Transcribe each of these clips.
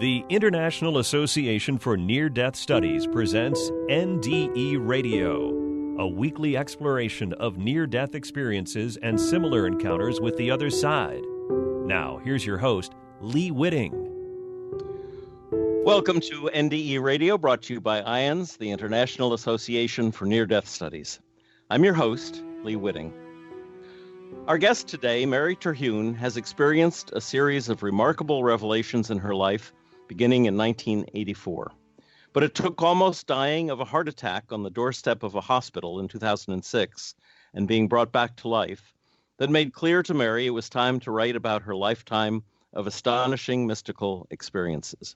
The International Association for Near-Death Studies presents NDE Radio, a weekly exploration of near-death experiences and similar encounters with the other side. Now, here's your host, Lee Witting. Welcome to NDE Radio, brought to you by IANDS, the International Association for Near-Death Studies. I'm your host, Lee Witting. Our guest today, Mary Terhune, has experienced a series of remarkable revelations in her life beginning in 1984. But it took almost dying of a heart attack on the doorstep of a hospital in 2006 and being brought back to life that made clear to Mary it was time to write about her lifetime of astonishing mystical experiences.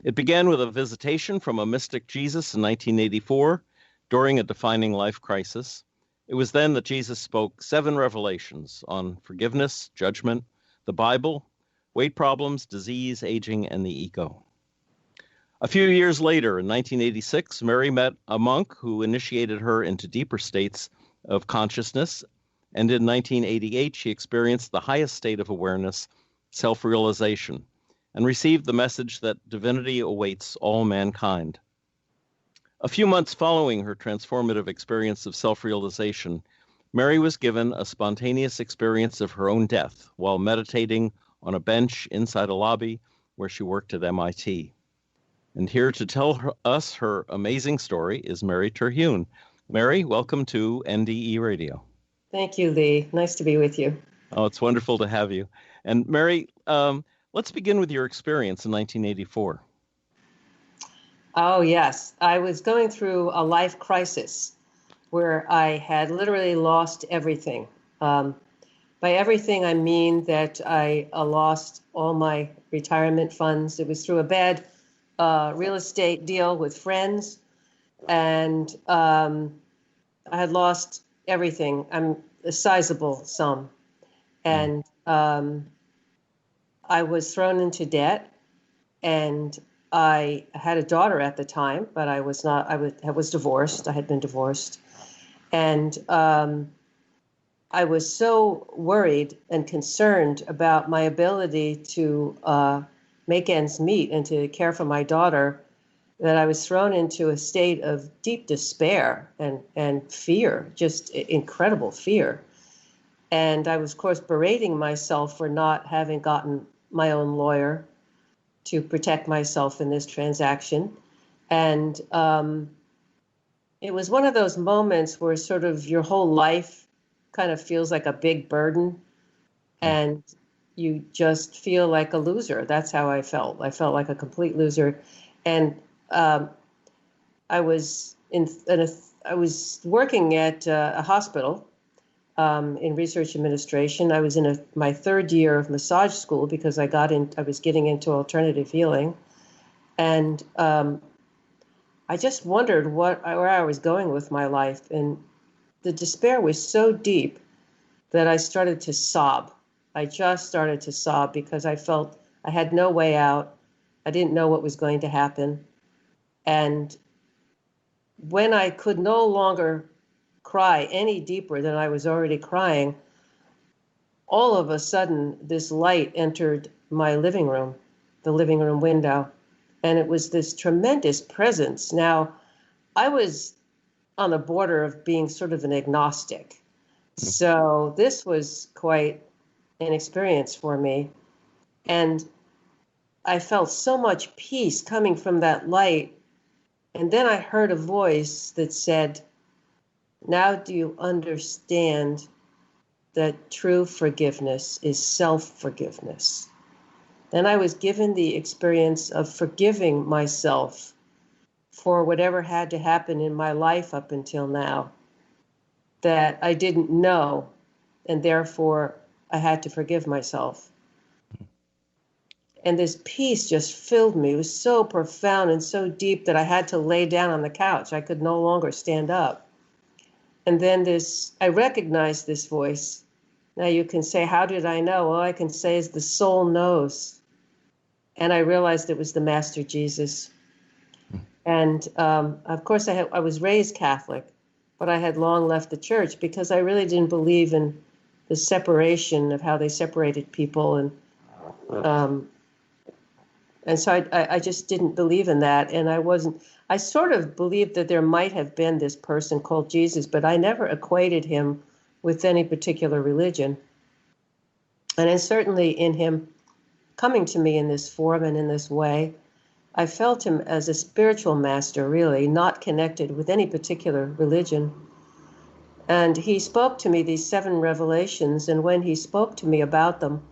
It began with a visitation from a mystic Jesus in 1984 during a defining life crisis. It was then that Jesus spoke 7 revelations on forgiveness, judgment, the Bible, weight problems, disease, aging, and the ego. A few years later, in 1986, Mary met a monk who initiated her into deeper states of consciousness, and in 1988, she experienced the highest state of awareness, self-realization, and received the message that divinity awaits all mankind. A few months following her transformative experience of self-realization, Mary was given a spontaneous experience of her own death while meditating on a bench inside a lobby where she worked at MIT. And here to tell us her amazing story is Mary Terhune. Mary, welcome to NDE Radio. Thank you, Lee. Nice to be with you. Oh, it's wonderful to have you. And Mary, let's begin with your experience in 1984. Oh, yes. I was going through a life crisis where I had literally lost everything. By everything, I mean that I lost all my retirement funds. It was through a bad real estate deal with friends, and I had lost everything. A sizable sum. And I was thrown into debt, and I had a daughter at the time, but I was not. I was divorced. I had been divorced, and I was so worried and concerned about my ability to make ends meet and to care for my daughter that I was thrown into a state of deep despair and fear, just incredible fear. And I was, of course, berating myself for not having gotten my own lawyer to protect myself in this transaction. And it was one of those moments where sort of your whole life kind of feels like a big burden, and you just feel like a loser. That's how I felt. I felt like a complete loser. And I was working at a hospital in research administration. I was in my 3rd year of massage school because I was getting into alternative healing, and I just wondered where I was going with my life, and the despair was so deep that I started to sob. I just started to sob because I felt I had no way out. I didn't know what was going to happen, and when I could no longer cry any deeper than I was already crying, all of a sudden this light entered my living room, the living room window, and it was this tremendous presence. Now, I was on the border of being sort of an agnostic, so this was quite an experience for me, and I felt so much peace coming from that light. And then I heard a voice that said, "Now do you understand that true forgiveness is self-forgiveness?" Then I was given the experience of forgiving myself for whatever had to happen in my life up until now that I didn't know, and therefore I had to forgive myself. And this peace just filled me. It was so profound and so deep that I had to lay down on the couch. I could no longer stand up. And then I recognized this voice. Now you can say, how did I know? All I can say is the soul knows. And I realized it was the Master Jesus. And of course, I was raised Catholic, but I had long left the church because I really didn't believe in the separation of how they separated people. And And so I just didn't believe in that. And I sort of believed that there might have been this person called Jesus, but I never equated him with any particular religion. And then certainly in him coming to me in this form and in this way, I felt him as a spiritual master, really, not connected with any particular religion. And he spoke to me these 7 revelations, and when he spoke to me about them,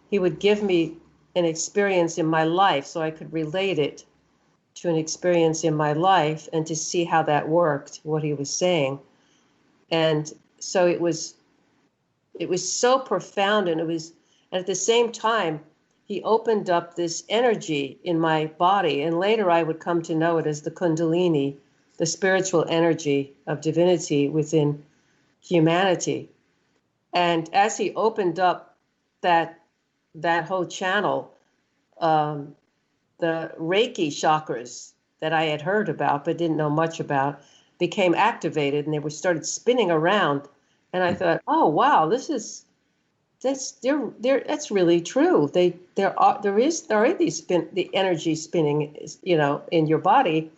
he would give me an experience in my life so I could relate it to an experience in my life and to see how that worked, what he was saying. And so it was so profound, and at the same time, he opened up this energy in my body, and later I would come to know it as the Kundalini, the spiritual energy of divinity within humanity. And as he opened up that whole channel, the Reiki chakras that I had heard about but didn't know much about became activated, and they started spinning around. And I thought, oh wow, that's really true. There are the energy spinning, in your body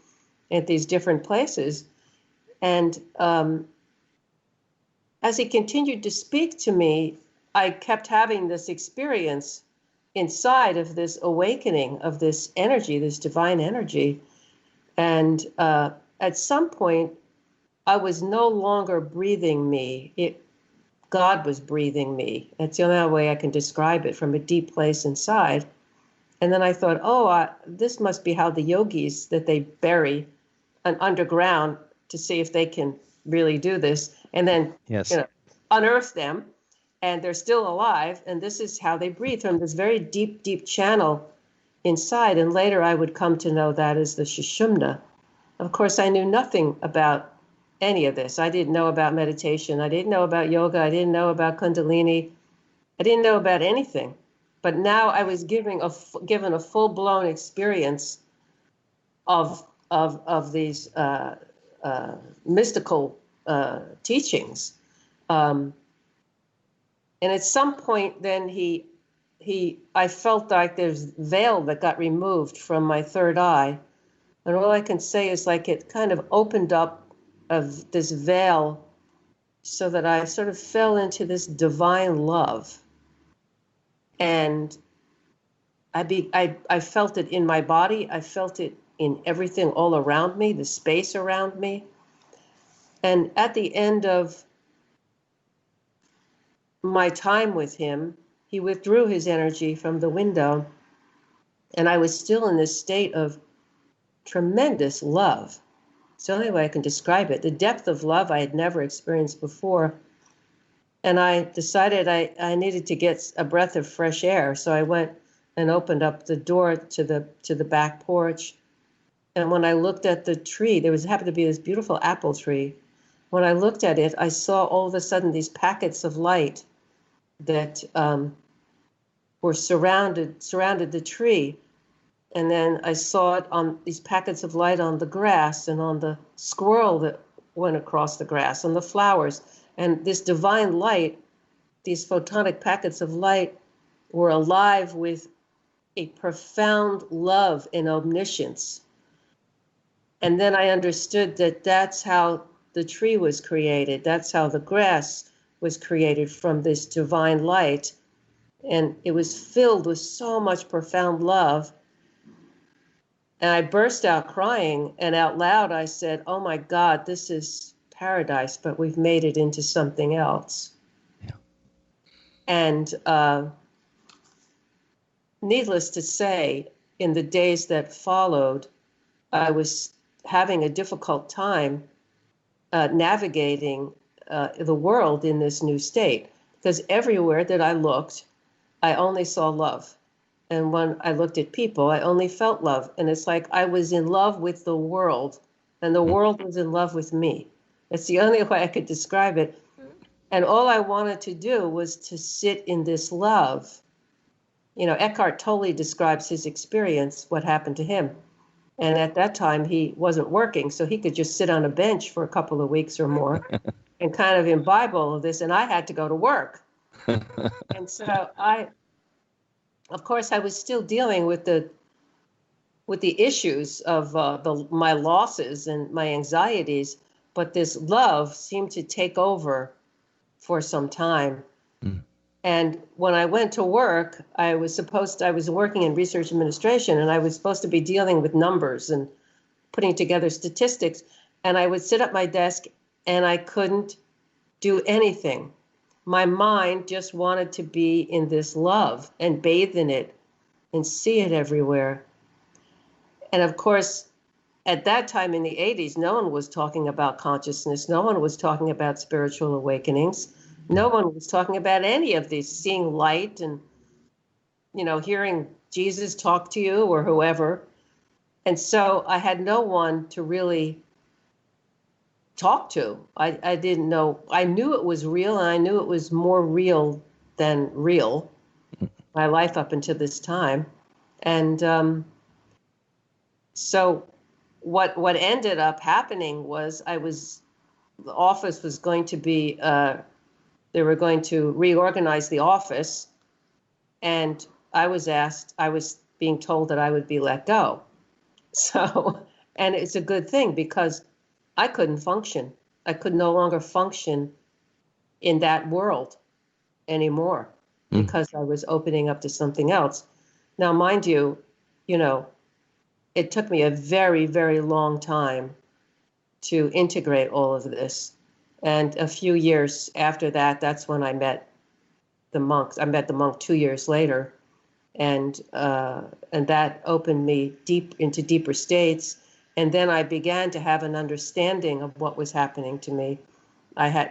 at these different places. And as he continued to speak to me, I kept having this experience inside of this awakening of this energy, this divine energy. And at some point, I was no longer breathing me. God was breathing me. That's the only way I can describe it, from a deep place inside. And then I thought, this must be how the yogis, that they bury underground to see if they can really do this, and then unearth them, and they're still alive. And this is how they breathe, from this very deep, deep channel inside. And later I would come to know that as the Sushumna. Of course, I knew nothing about any of this. I didn't know about meditation. I didn't know about yoga. I didn't know about Kundalini. I didn't know about anything. But now I was given a full-blown experience of these mystical teachings. And at some point, then I felt like there's veil that got removed from my third eye. And all I can say is, like, it kind of opened up of this veil so that I sort of fell into this divine love. And I felt it in my body. I felt it in everything all around me, the space around me. And at the end of my time with him, he withdrew his energy from the window, and I was still in this state of tremendous love. It's the only way I can describe it. The depth of love I had never experienced before. And I decided I needed to get a breath of fresh air. So I went and opened up the door to the back porch. And when I looked at the tree, happened to be this beautiful apple tree. When I looked at it, I saw all of a sudden these packets of light that were surrounded the tree. And then I saw it on these packets of light on the grass, and on the squirrel that went across the grass, on the flowers. And this divine light, these photonic packets of light, were alive with a profound love and omniscience. And then I understood that that's how the tree was created. That's how the grass was created, from this divine light. And it was filled with so much profound love. And I burst out crying, and out loud I said, oh my God, this is paradise, but we've made it into something else. Yeah. And needless to say, in the days that followed, I was having a difficult time navigating the world in this new state, because everywhere that I looked, I only saw love. And when I looked at people, I only felt love. And it's like I was in love with the world, and the world was in love with me. It's the only way I could describe it. And all I wanted to do was to sit in this love. Eckhart Tolle describes his experience, what happened to him. And at that time, he wasn't working, so he could just sit on a bench for a couple of weeks or more and kind of imbibe all of this. And I had to go to work. And so of course, I was still dealing with the with the issues of my losses and my anxieties, but this love seemed to take over for some time. Mm. And when I went to work, I was working in research administration, and I was supposed to be dealing with numbers and putting together statistics. And I would sit at my desk and I couldn't do anything. My mind just wanted to be in this love and bathe in it and see it everywhere. And of course, at that time in the 80s, no one was talking about consciousness. No one was talking about spiritual awakenings. No one was talking about any of these, seeing light and, hearing Jesus talk to you or whoever. And so I had no one to really talk to. I didn't know. I knew it was real, and I knew it was more real than real, my life up until this time. And so what ended up happening was the office was going to be, they were going to reorganize the office, and I was being told that I would be let go. So, and it's a good thing because I couldn't function. I could no longer function in that world anymore because I was opening up to something else. Now, mind you, it took me a very, very long time to integrate all of this. And a few years after that, that's when I met the monks. I met the monk 2 years later, and that opened me into deeper states. And then I began to have an understanding of what was happening to me.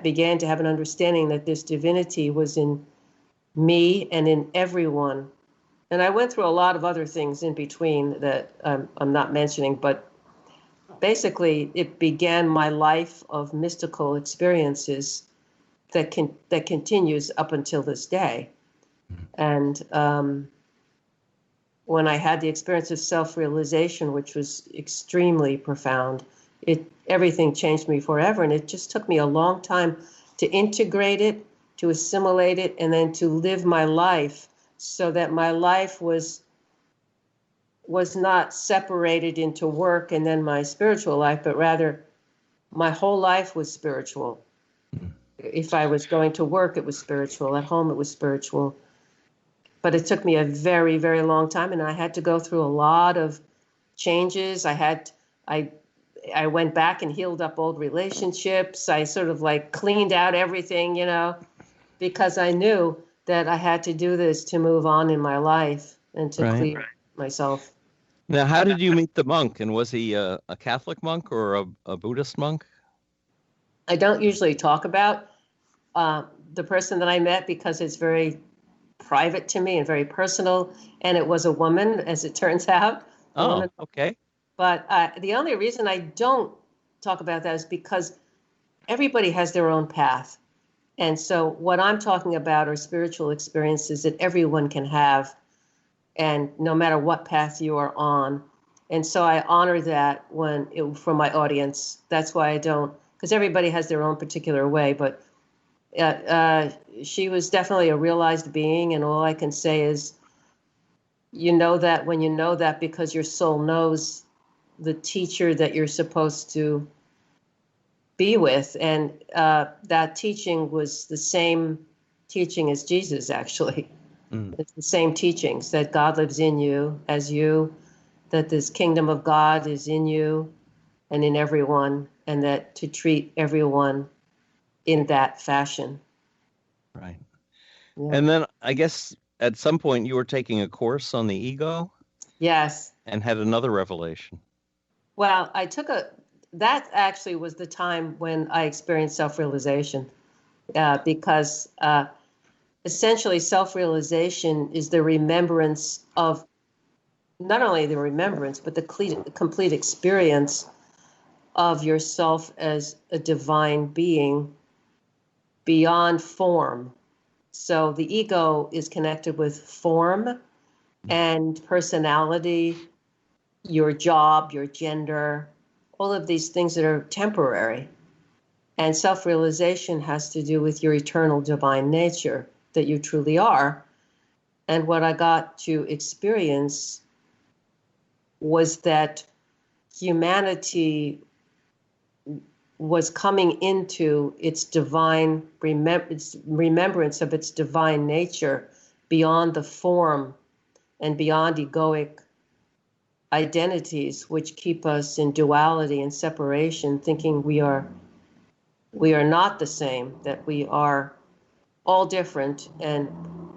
Began to have an understanding that this divinity was in me and in everyone. And I went through a lot of other things in between that I'm not mentioning, but basically it began my life of mystical experiences that continues up until this day. And when I had the experience of self-realization, which was extremely profound, everything changed me forever. And it just took me a long time to integrate it, to assimilate it, and then to live my life so that my life was not separated into work and then my spiritual life, but rather my whole life was spiritual. If I was going to work, it was spiritual. At home, it was spiritual. But it took me a very, very long time, and I had to go through a lot of changes. I went back and healed up old relationships. I sort of cleaned out everything, because I knew that I had to do this to move on in my life and to clear myself. Now, how did you meet the monk? And was he a Catholic monk or a Buddhist monk? I don't usually talk about the person that I met because it's very private to me and very personal. And it was a woman, as it turns out. Oh, okay. But the only reason I don't talk about that is because everybody has their own path. And so what I'm talking about are spiritual experiences that everyone can have, and no matter what path you are on. And so I honor that for my audience. That's why I don't, because everybody has their own particular way. But she was definitely a realized being, and all I can say is, you know that when you know that because your soul knows the teacher that you're supposed to be with. And that teaching was the same teaching as Jesus, actually. It's the same teachings, that God lives in you as you, that this kingdom of God is in you and in everyone, and that to treat everyone in that fashion. Right. Yeah. And then I guess at some point you were taking a course on the ego. Yes. And had another revelation. Well, that actually was the time when I experienced self-realization, because essentially self-realization is the remembrance of, not only the remembrance, but the complete experience of yourself as a divine being beyond form. So the ego is connected with form and personality, your job, your gender, all of these things that are temporary. And self-realization has to do with your eternal divine nature that you truly are. And what I got to experience was that humanity was coming into its divine remembrance of its divine nature beyond the form and beyond egoic identities which keep us in duality and separation, thinking we are not the same, that we are all different, and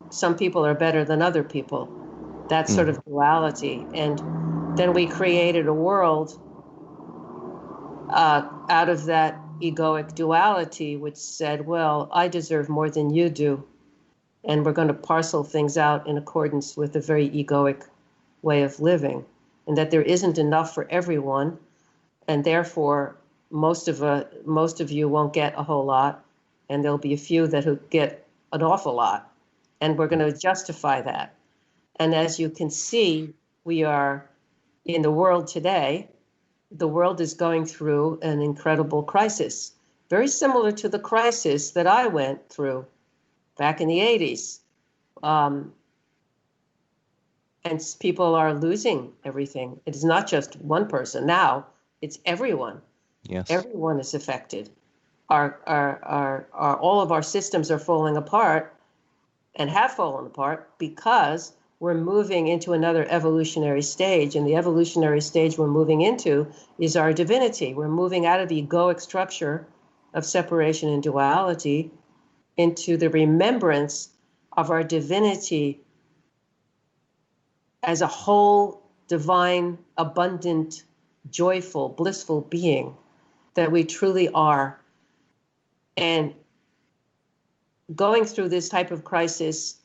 some people are better than other people. That sort of duality. And then we created a world out of that egoic duality, which said, well, I deserve more than you do, and we're going to parcel things out in accordance with a very egoic way of living, and that there isn't enough for everyone, and therefore most of you won't get a whole lot, and there'll be a few that who get an awful lot, and we're going to justify that. And as you can see, we are in the world today. The world is going through an incredible crisis, very similar to the crisis that I went through back in the 80s. And people are losing everything. It is not just one person. Now it's everyone. Yes. Everyone is affected. All of our systems are falling apart and have fallen apart because we're moving into another evolutionary stage. And the evolutionary stage we're moving into is our divinity. We're moving out of the egoic structure of separation and duality into the remembrance of our divinity as a whole, divine, abundant, joyful, blissful being that we truly are. And going through this type of crisis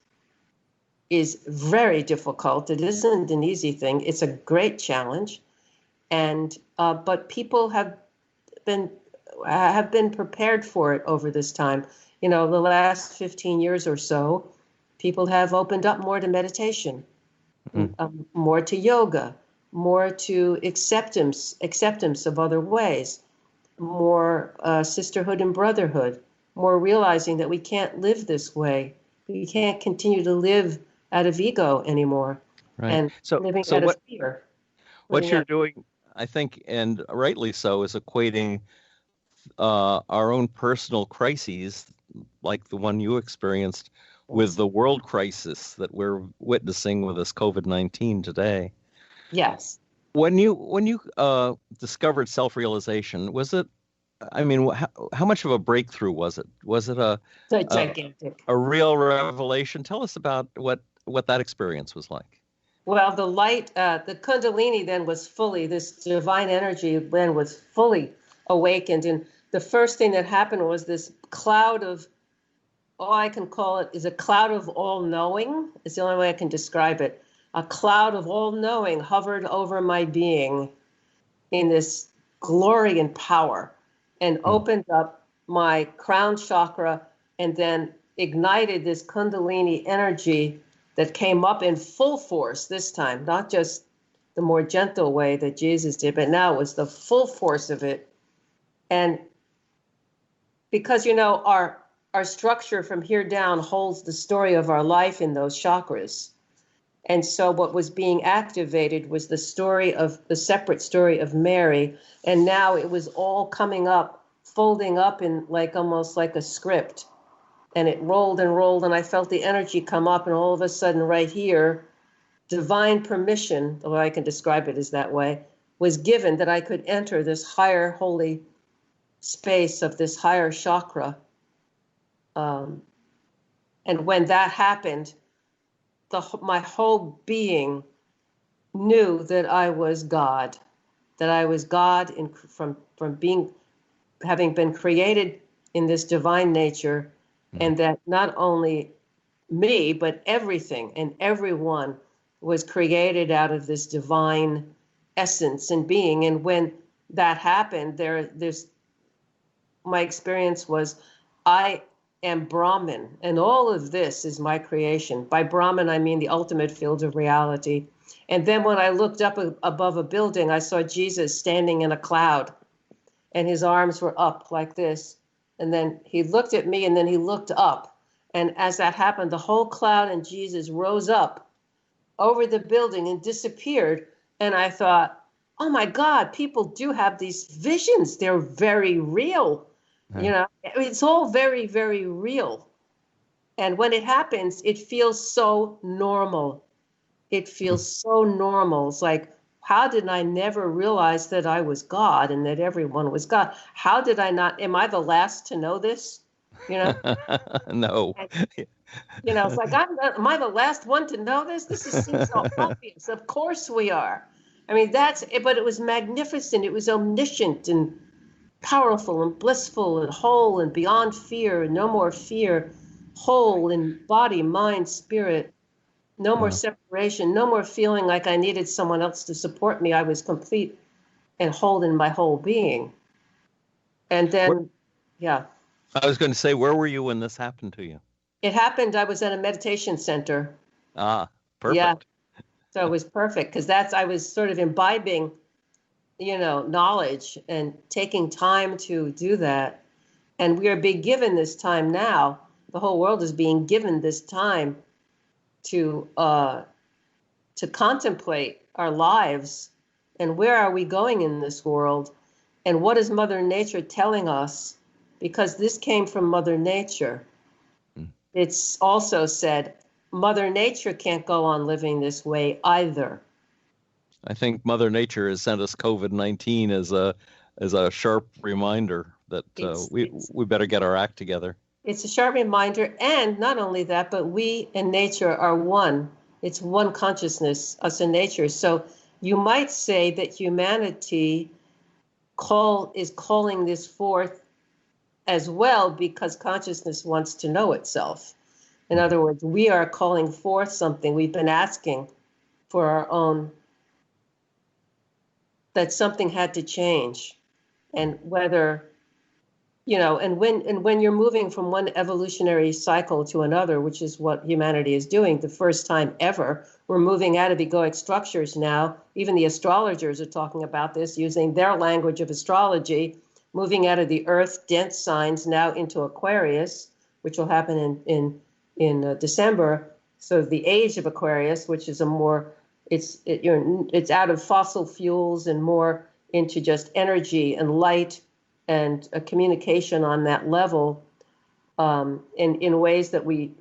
is very difficult. It isn't an easy thing. It's a great challenge. And but people have been prepared for it over this time. You know, the last 15 years or so, people have opened up more to meditation, more to yoga, more to acceptance of other ways, more sisterhood and brotherhood, more realizing that we can't live this way. We can't continue to live out of ego anymore, Right. and living out of fear. What you're doing, I think, and rightly so, is equating our own personal crises, like the one you experienced, with the world crisis that we're witnessing with this COVID-19 today. Yes. When you discovered self-realization, was it? I mean, how much of a breakthrough was it? Was it gigantic, a real revelation? Tell us about what that experience was like. Well, the light, the Kundalini then was fully, this divine energy then was fully awakened. And the first thing that happened was this cloud of, all I can call it is a cloud of all-knowing. It's the only way I can describe it. A cloud of all-knowing hovered over my being in this glory and power, and opened up my crown chakra, and then ignited this Kundalini energy that came up in full force this time, not just the more gentle way that Jesus did, but now it was the full force of it. And because, you know, our structure from here down holds the story of our life in those chakras. And so what was being activated was the separate story of Mary. And now it was all coming up, folding up in almost like a script. And it rolled and rolled, and I felt the energy come up, and all of a sudden right here, divine permission, the way I can describe it is that way, was given that I could enter this higher holy space of this higher chakra. And when that happened, my whole being knew that I was God, from having been created in this divine nature, and that not only me, but everything and everyone was created out of this divine essence and being. And when that happened, my experience was, I am Brahman, and all of this is my creation. By Brahman, I mean the ultimate field of reality. And then when I looked up above a building, I saw Jesus standing in a cloud, and his arms were up like this. And then he looked at me, and then he looked up. And as that happened, the whole cloud and Jesus rose up over the building and disappeared And I thought, oh my God, people do have these visions. They're very real. Right. It's all very, very real. And when it happens, it feels so normal. It feels so normal. It's like, how did I never realize that I was God and that everyone was God? How did I not? Am I the last to know this? You know? No. It's like, am I the last one to know this? Seems so obvious. Of course we are. I mean, but it was magnificent. It was omniscient and powerful and blissful and whole and beyond fear and no more fear, whole in body, mind, spirit, no more separation, no more feeling like I needed someone else to support me. I was complete and whole in my whole being. And then, yeah. I was going to say, where were you when this happened to you? It happened, I was at a meditation center. Ah, perfect. Yeah. So it was perfect because I was sort of imbibing, knowledge and taking time to do that. And we are being given this time now. The whole world is being given this time to contemplate our lives and where are we going in this world and what is Mother Nature telling us, because this came from Mother Nature. It's also said Mother Nature can't go on living this way either. I think Mother Nature has sent us COVID-19 as a sharp reminder that we better get our act together. It's a sharp reminder, and not only that, but we and nature are one. It's one consciousness, us and nature. So you might say that humanity is calling this forth as well because consciousness wants to know itself. In other words, we are calling forth something. We've been asking for our own, that something had to change. And whether, and when you're moving from one evolutionary cycle to another, which is what humanity is doing, the first time ever, we're moving out of egoic structures now. Even the astrologers are talking about this, using their language of astrology, moving out of the earth dense signs now into Aquarius, which will happen in December. So the age of Aquarius, which is it's out of fossil fuels and more into just energy and light and a communication on that level, in ways that we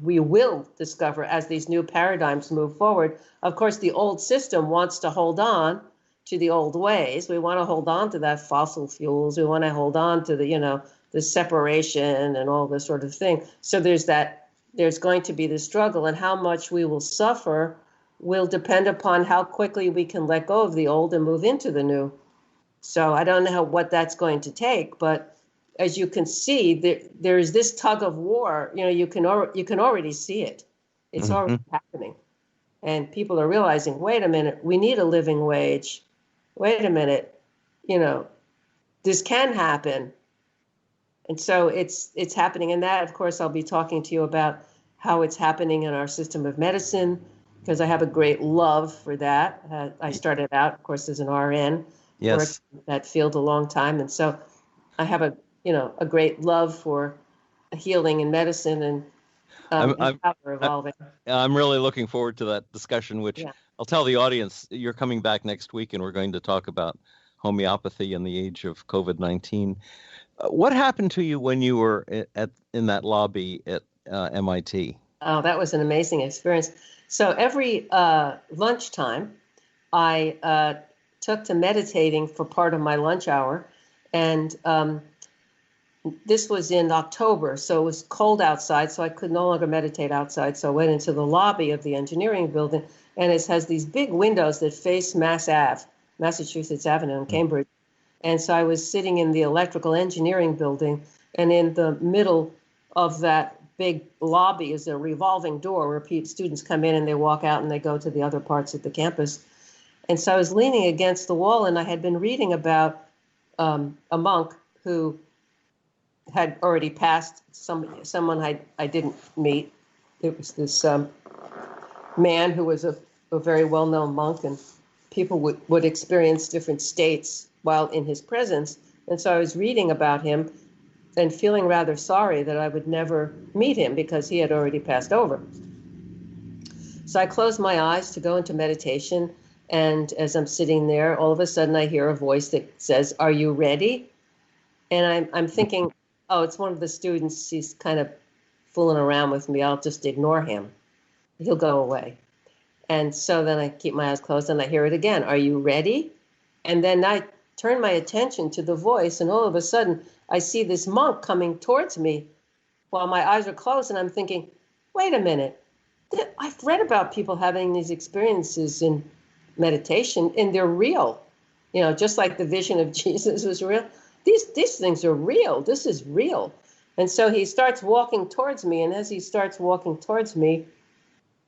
will discover as these new paradigms move forward. Of course, the old system wants to hold on to the old ways. We want to hold on to that fossil fuels. We want to hold on to the separation and all this sort of thing. So there's going to be the struggle, and how much we will suffer will depend upon how quickly we can let go of the old and move into the new. So I don't know what that's going to take, but as you can see, there's this tug of war. You can already see it. It's already happening, and people are realizing, wait a minute, we need a living wage. Wait a minute, this can happen. And so it's happening. And that, of course, I'll be talking to you about how it's happening in our system of medicine, because I have a great love for that. I started out, of course, as an RN, worked in that field a long time. And so I have a great love for healing and medicine and how we're evolving. I'm really looking forward to that discussion, which I'll tell the audience, you're coming back next week and we're going to talk about homeopathy in the age of COVID-19. What happened to you when you were in that lobby at MIT? Oh, that was an amazing experience. So every lunchtime, I took to meditating for part of my lunch hour. And this was in October, so it was cold outside, so I could no longer meditate outside. So I went into the lobby of the engineering building, and it has these big windows that face Massachusetts Avenue in Cambridge. And so I was sitting in the electrical engineering building, and in the middle of that big lobby is a revolving door where students come in and they walk out and they go to the other parts of the campus. And so I was leaning against the wall, and I had been reading about a monk who had already passed, someone I didn't meet. It was this man who was a very well-known monk, and people would experience different states while in his presence. And so I was reading about him and feeling rather sorry that I would never meet him because he had already passed over. So I closed my eyes to go into meditation, And as I'm sitting there, all of a sudden I hear a voice that says, "Are you ready?" And I'm thinking, oh, it's one of the students. He's kind of fooling around with me. I'll just ignore him. He'll go away. And so then I keep my eyes closed and I hear it again. "Are you ready?" And then I turn my attention to the voice, and all of a sudden I see this monk coming towards me while my eyes are closed, and I'm thinking, wait a minute. I've read about people having these experiences in meditation, and they're real. Just like the vision of Jesus was real. These things are real. This is real. And so he starts walking towards me, and as he starts walking towards me,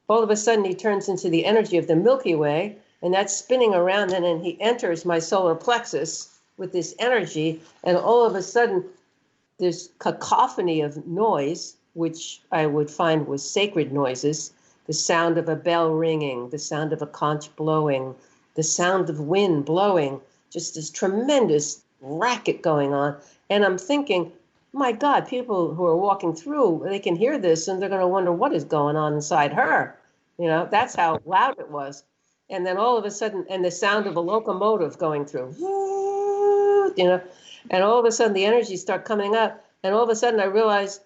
all of a sudden he turns into the energy of the Milky Way, and that's spinning around, and then he enters my solar plexus with this energy, and all of a sudden this cacophony of noise, which I would find was sacred noises, the sound of a bell ringing, the sound of a conch blowing, the sound of wind blowing, just this tremendous racket going on. And I'm thinking, my God, people who are walking through, they can hear this and they're going to wonder what is going on inside her. That's how loud it was. And then all of a sudden, and the sound of a locomotive going through, and all of a sudden the energy start coming up. And all of a sudden I realize,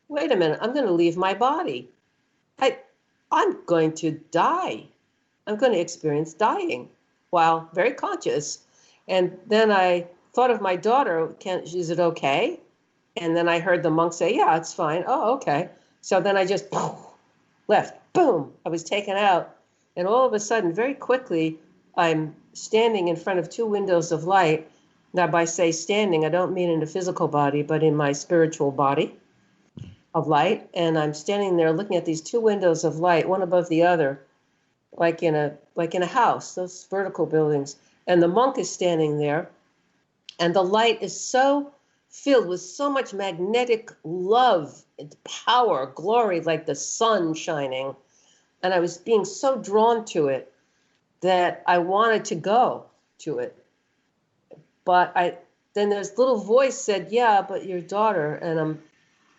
wait a minute, I'm going to leave my body. I'm going to die. I'm going to experience dying while very conscious. And then I thought of my daughter, is it okay? And then I heard the monk say, yeah, it's fine. Oh, okay. So then I just left. Boom. I was taken out. And all of a sudden, very quickly, I'm standing in front of two windows of light. Now, by say standing, I don't mean in the physical body, but in my spiritual body of light. And I'm standing there looking at these two windows of light, one above the other, like in a house, those vertical buildings. And the monk is standing there, and the light is so filled with so much magnetic love and power, glory, like the sun shining. And I was being so drawn to it that I wanted to go to it. But then this little voice said, yeah, but your daughter. And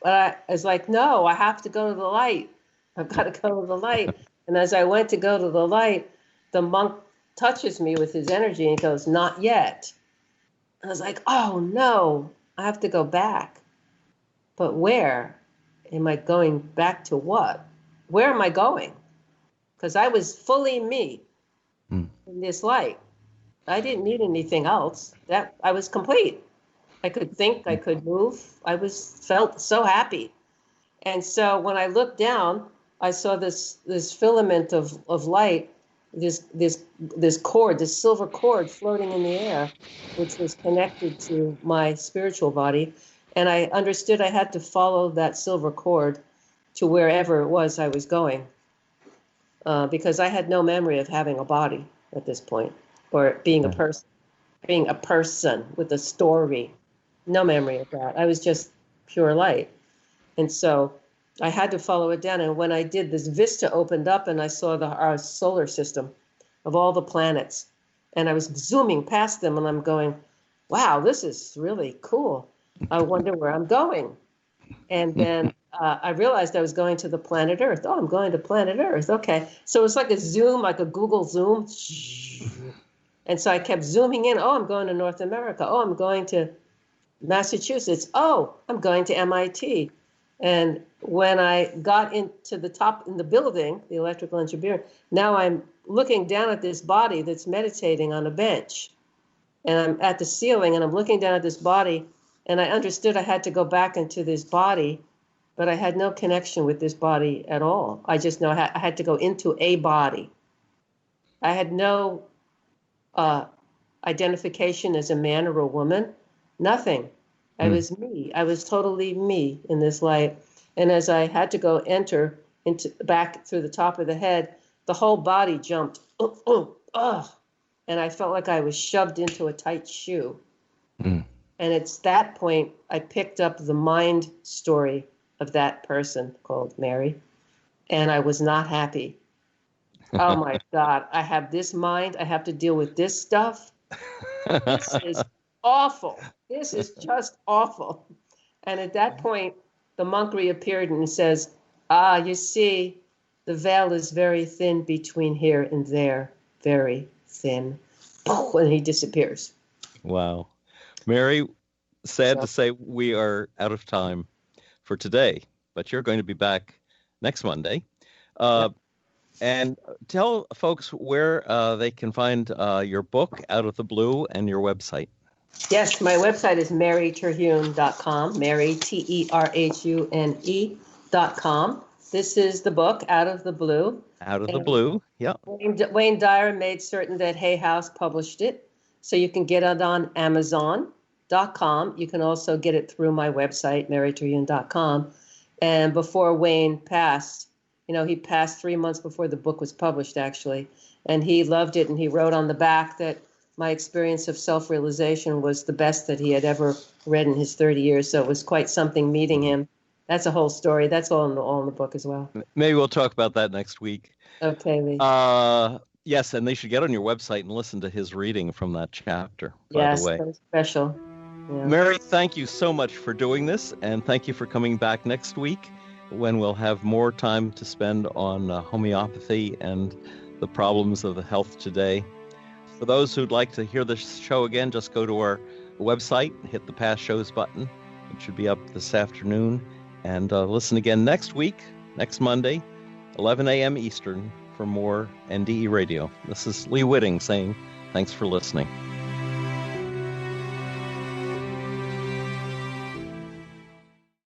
I was like, no, I have to go to the light. I've got to go to the light. And as I went to go to the light, the monk touches me with his energy and he goes, not yet. And I was like, oh no, I have to go back. But where? Am I going back to what? Where am I going? Because I was fully me in this light. I didn't need anything else. That I was complete. I could think, I could move. Felt so happy. And so when I looked down, I saw this filament of light, this cord, this silver cord floating in the air, which was connected to my spiritual body. And I understood I had to follow that silver cord to wherever it was I was going, because I had no memory of having a body at this point, or being a person with a story. No memory of that. I was just pure light. And so I had to follow it down. And when I did, this vista opened up and I saw our solar system of all the planets. And I was zooming past them and I'm going, wow, this is really cool. I wonder where I'm going. And then I realized I was going to the planet Earth. Oh, I'm going to planet Earth. Okay. So it's like a zoom, like a Google Zoom. And so I kept zooming in. Oh, I'm going to North America. Oh, I'm going to Massachusetts. Oh, I'm going to MIT. And when I got into the top in the building, the electrical engineer, now I'm looking down at this body that's meditating on a bench. And I'm at the ceiling and I'm looking down at this body. And I understood I had to go back into this body, but I had no connection with this body at all. I just know I had to go into a body. I had no identification as a man or a woman, nothing. I was me. I was totally me in this light. And as I had to go enter back through the top of the head, the whole body jumped. And I felt like I was shoved into a tight shoe. And it's that point I picked up the mind story of that person called Mary. And I was not happy. Oh my God, I have this mind. I have to deal with this stuff. This is awful. This is just awful. And at that point, the monk reappeared and says, you see, the veil is very thin between here and there. Very thin, and he disappears. Wow. Mary, sad to say we are out of time for today, but you're going to be back next Monday. And tell folks where they can find your book, Out of the Blue, and your website. Yes, my website is maryterhune.com, Mary, Terhune.com. This is the book, Out of the Blue. Out of the Blue, yeah. Wayne Dyer made certain that Hay House published it, so you can get it on Amazon.com. You can also get it through my website, maryterhune.com. And before Wayne passed, he passed 3 months before the book was published, actually, and he loved it, and he wrote on the back that my experience of self-realization was the best that he had ever read in his 30 years, so it was quite something meeting him. That's a whole story. That's all in the book as well. Maybe we'll talk about that next week. Okay, Lee. Yes, and they should get on your website and listen to his reading from that chapter, by the way. Yes, that's special. Yeah. Mary, thank you so much for doing this, and thank you for coming back next week when we'll have more time to spend on homeopathy and the problems of the health today. For those who'd like to hear this show again, just go to our website, hit the past shows button. It should be up this afternoon. And listen again next week, next Monday, 11 a.m. Eastern, for more NDE Radio. This is Lee Witting saying thanks for listening.